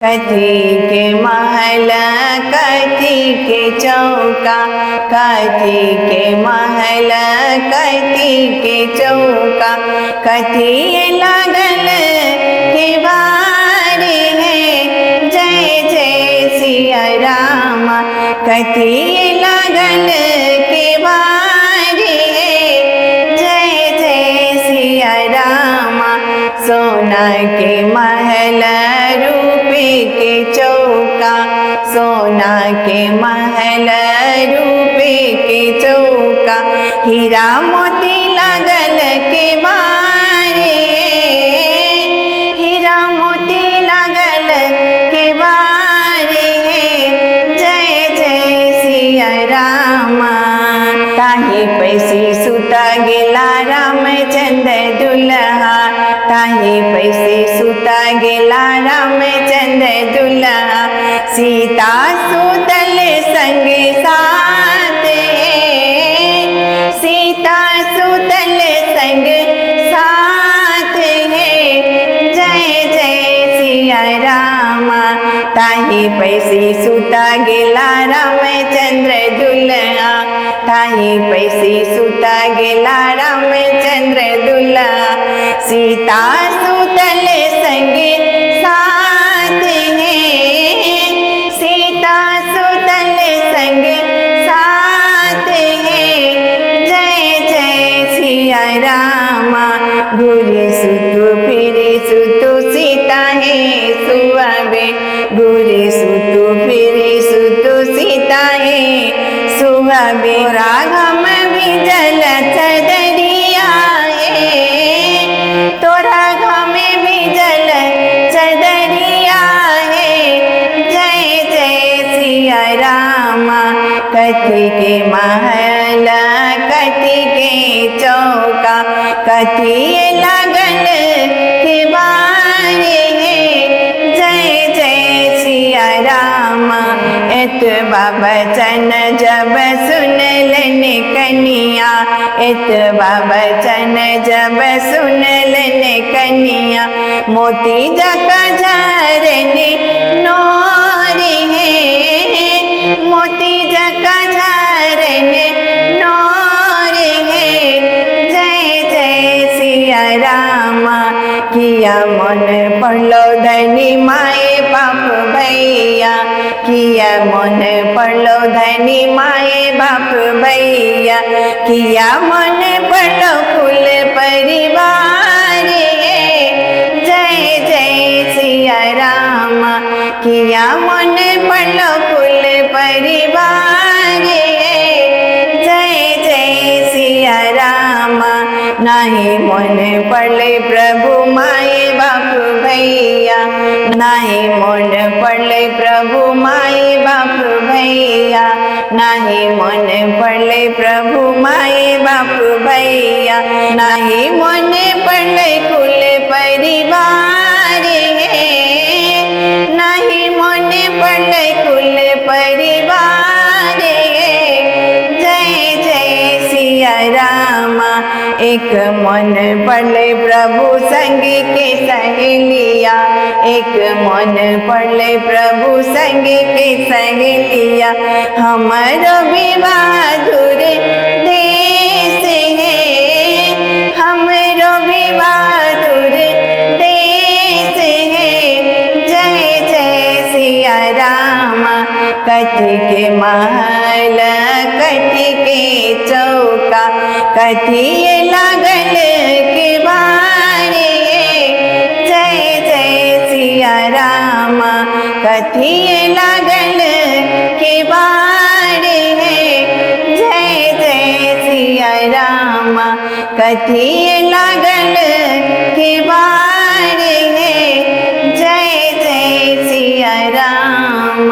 कथी के महल कथी के चौका, कथी के महल कथी के चौका, कथी लागल केवारी है जय जय सिया राम, कथी लागल केवारी है जय जय सिया राम। सोना के महल रूपे के चौका, सोना के महल रूपे के चौका, हीरा मोती लागल केवारी, हीरा मोती लागल केवारी है जय जय सिया राम। ताही पैसी सुता गेला रामचंद्र दुल्हा, ताही पैसे सुता गेला रामचंद्र दुल्हा, सीता सुतल संग साथ है, सीता सुतल संग साथ है जय जय सिया राम। ताही पैसे सुता गेला रामचंद्र दुल्हा, ताही पैसे सुता गेला रामचंद्र दुल्हा, सीता सुतल संग साथ है, सीता सुतल संग साथ है जय जय सिया राम। घूरी सुतु फिरी सुतु सीता है सुहावे, घूरी सुतु फिरी सुतु सीता है सुहावे, राघम बिजल चदरिया है, तोरा घमे बिजल चदरिया है जय जय सिया राम। कथी के महल कथी के चौका, कथी लागल केवारी है जय जय सिया राम। एतबा बचन जब सुनलन कनिया, एतबा बचन जब सुनलन कनिया, मोती जका झरने नोरी है, मोती जका झरने नोरी है जय जय सिया राम। किया मन पड़लो धनी माए बाप भैया, किया मन पड़लो धनी माए बाप भैया, किया मन पड़लो कुल परिवार है जय जय सिया राम, किया मन पड़लो कुल परिवार है जय जय सिया राम। नाही मन पड़ले प्रभु माए बाप भैया, नाही मन पड़ले प्रभु माए बाप भैया, नाही मन पड़ले प्रभु माए बाप भैया, नाही मन पड़ले कुल परिवार है, नाही मन पड़ले कुल परिवार है जय जय सिया राम। एक मन पड़ले प्रभु संग के सहेलिया, एक मन पड़ले प्रभु संग के सहेलिया, हमारो विवाह दूर देश है, हमारो विवाह दूर देश है जय जय सिया राम। कथी के महल कथी के चौका, कथी लागल केवारी है जय जय सिया राम, कथी लागल केवारी है जय जय सिया राम, कथी लागल केवारी है जय जय सिया राम।